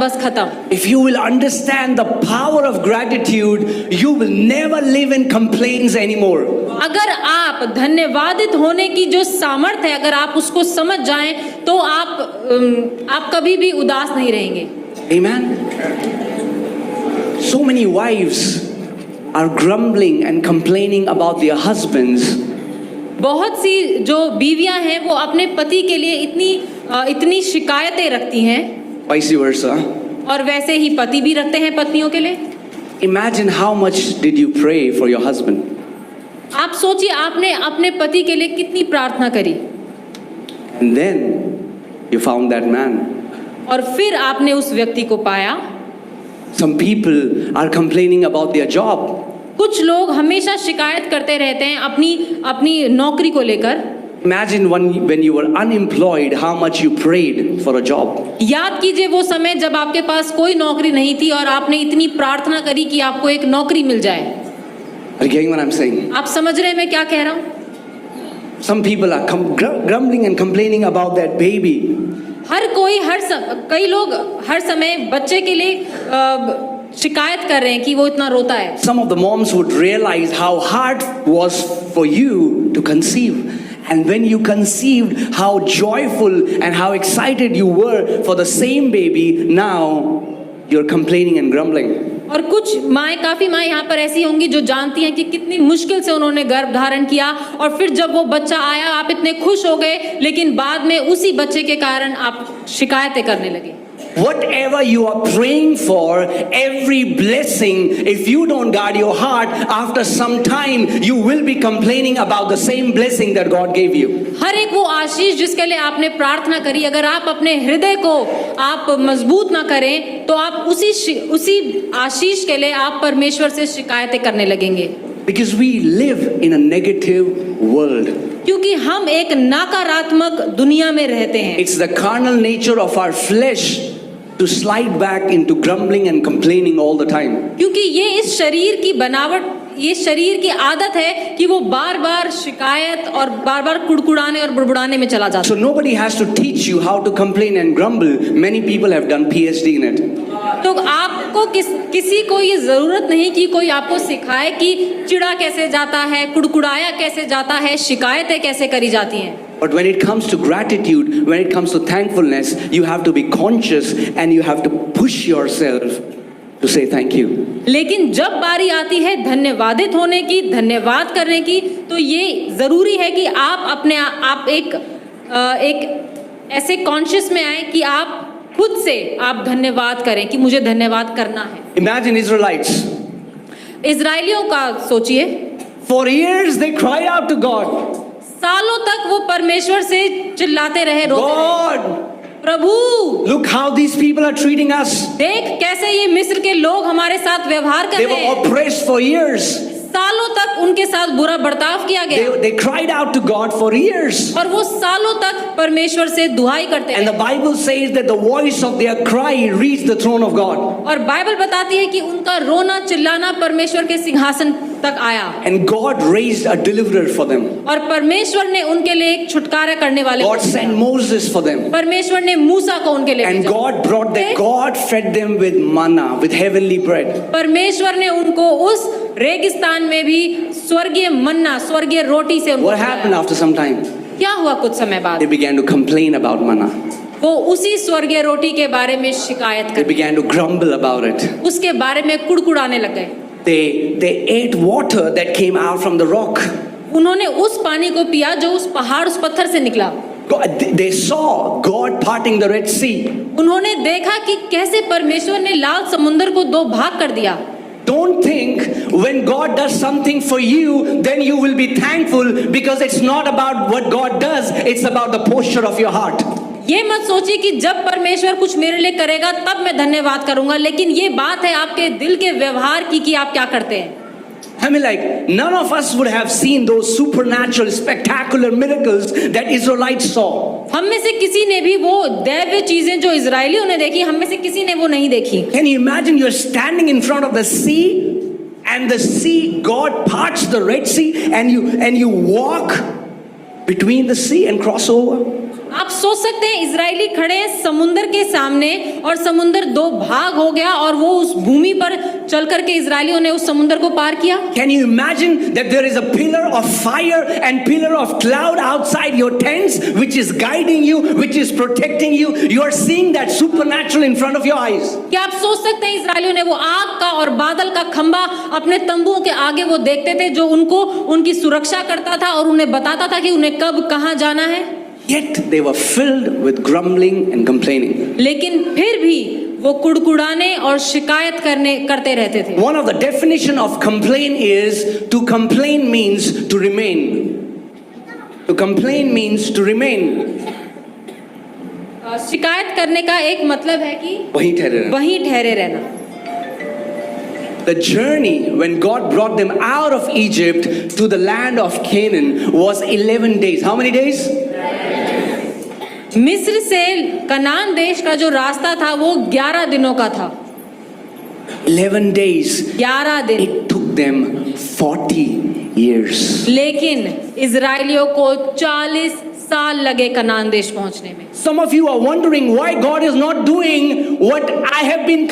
बस खत्म। If you will understand the power of gratitude, you will never live in complaints anymore. अगर आप धन्यवादित होने की जो सामर्थ है, अगर आप उसको समझ जाएं, तो आप कभी भी उदास नहीं रहेंगे। Amen. So many wives are grumbling and complaining about their husbands. बहुत सी जो बीवियां हैं वो अपने पति के लिए इतनी शिकायतें रखती हैं, Vice versa. और वैसे ही पति भी रखते हैं पत्नियों के लिए। Imagine how much did you pray for your husband? आप सोचिए, आपने अपने पति के लिए कितनी प्रार्थना करी, And then you found that man. और फिर आपने उस व्यक्ति को पाया। Some people are complaining about their job. कुछ लोग हमेशा शिकायत करते रहते हैं अपनी नौकरी को लेकर। Imagine when you were unemployed, how much you prayed for a job. याद कीजिए वो समय जब आपके पास कोई नौकरी नहीं थी और आपने इतनी प्रार्थना करी कि आपको एक नौकरी मिल जाए। Are you getting what I'm saying? आप समझ रहे हैं मैं क्या कह रहा हूँ? Some people are grumbling and complaining about that baby. कई लोग हर समय बच्चे के लिए शिकायत कर रहे हैं कि वो इतना रोता है। Some of the moms would realize how hard was for you to conceive. And when you conceived, how joyful and how excited you were for the same baby, now you're complaining and grumbling. और काफी माएँ यहाँ पर ऐसी होंगी जो जानती हैं कि कितनी मुश्किल से उन्होंने गर्भ धारण किया, और फिर जब वो बच्चा आया आप इतने खुश हो गए, लेकिन बाद में उसी बच्चे के कारण आप शिकायतें करने लगे। Whatever you are praying for, every blessing, if you don't guard your heart, after some time you will be complaining about the same blessing that God gave you. हर एक वो आशीष जिसके लिए आपने प्रार्थना करी, अगर आप अपने हृदय को आप मजबूत ना करें, तो आप उसी आशीष के लिए आप परमेश्वर से शिकायतें करने लगेंगे। Because we live in a negative world. क्योंकि हम एक नकारात्मक दुनिया में रहते हैं। It's the carnal nature of our flesh to slide back into grumbling and complaining all the time. क्योंकि ये इस शरीर की बनावट, ये शरीर की आदत है कि वो बार-बार शिकायत और बार-बार कुड़कुड़ाने और बुड़बुड़ाने में चला जाता है। So nobody has to teach you how to complain and grumble. Many people have done PhD in it. तो आपको किसी को ये जरूरत नहीं कि कोई आपको सिखाए कि चिढ़ा कैसे जाता है, कुड़कुड़ाया कैसे जाता है, शिकायतें कैसे करी जाती हैं। But when it comes to gratitude, when it comes to thankfulness, you have to be conscious and you have to push yourself to say thank you. लेकिन जब बारी आती है धन्यवादित होने की, धन्यवाद करने की, तो ये जरूरी है कि आप एक ऐसे कॉन्शियस में आए कि आप खुद से आप धन्यवाद करें कि मुझे धन्यवाद करना है। Imagine Israelites. इजराइलियों का सोचिए। For years they cried out to God. सालों तक वो परमेश्वर से चिल्लाते रहे, रोते God, रहे, प्रभु, look how these people are treating us. देख कैसे ये मिस्र के लोग हमारे साथ व्यवहार कर They रहे were हैं। oppressed for years. सालों तक उनके साथ बुरा बर्ताव किया गया। They cried out to God for years. और वो सालों तक परमेश्वर से दुहाई करते And the हैं। Bible says that the voice of their cry reached the throne of God. और बाइबल बताती है कि उनका रोना चिल्लाना परमेश्वर के सिंहासन तक आया। And God raised a deliverer for them. और परमेश्वर ने उनके लिए एक छुटकारा करने वाले God sent Moses for them. परमेश्वर ने मूसा को उनके लिए And भेजा। God brought them. God fed them with manna, with heavenly bread. परमेश्वर ने उनको उस रेगिस्तान में भी स्वर्गीय मन्ना, स्वर्गीय रोटी से उनको What happened after some time? क्या हुआ कुछ समय बाद? They began to complain about manna. वो उसी स्वर्गीय रोटी के बारे में शिकायत They कर, began to grumble about it. उसके बारे में कुड़कुड़ाने लग गए। They ate water that came out from the rock. उन्होंने उस पानी को पिया जो उस पहाड़, उस पत्थर से निकला। They saw God parting the Red Sea. उन्होंने देखा कि कैसे परमेश्वर ने लाल समुद्र को दो भाग कर दिया। Don't think when God does something for you, then you will be thankful, because it's not about what God does, it's about the posture of your heart. ये मत सोचिए कि जब परमेश्वर कुछ मेरे लिए करेगा तब मैं धन्यवाद करूंगा, लेकिन ये बात है आपके दिल के व्यवहार की कि आप क्या करते हैं। I mean, like, none of us would have seen those supernatural, spectacular miracles that Israelites saw. हम में से किसी ने भी वो दैवीय चीजें जो इजरायलियों ने देखी, हम में से किसी ने वो नहीं देखी। Can you imagine you're standing in front of the sea, and the sea, God parts the Red Sea, and you walk between the sea and cross over? आप सोच सकते हैं इजरायली खड़े हैं समुंदर के सामने और समुंदर दो भाग हो गया और वो उस भूमि पर चल करके इजरायलियों ने उस समुंदर को पार किया। Can you imagine that there is a pillar of fire and pillar of cloud outside your tents which is guiding you, which is protecting you? You are seeing that supernatural in front of your eyes. क्या आप सोच सकते हैं इजरायलियों ने वो आग का और बादल का खंबा अपने तंबुओं के आगे वो देखते थे जो उनको उनकी सुरक्षा करता था और उन्हें बताता था कि उन्हें कब कहाँ जाना है। Yet they were filled with grumbling and complaining. लेकिन फिर भी वो कुड़कुड़ाने और शिकायत करते रहते थे। One of the definition of complain is to complain means to remain. To complain means to remain. शिकायत करने का एक मतलब है कि वहीं ठहरे रहना. वहीं ठहरे रहना। The journey when God brought them out of Egypt to the land of Canaan was 11 days. How many days? मिस्र से कनान देश का जो रास्ता था वो 11 दिनों का था। 11 days. 11 दिन। It took them 40 years. लेकिन इजरायलियों को 40 साल लगे कनान देश पहुंचने में। Some of you are wondering why God is not doing what I have been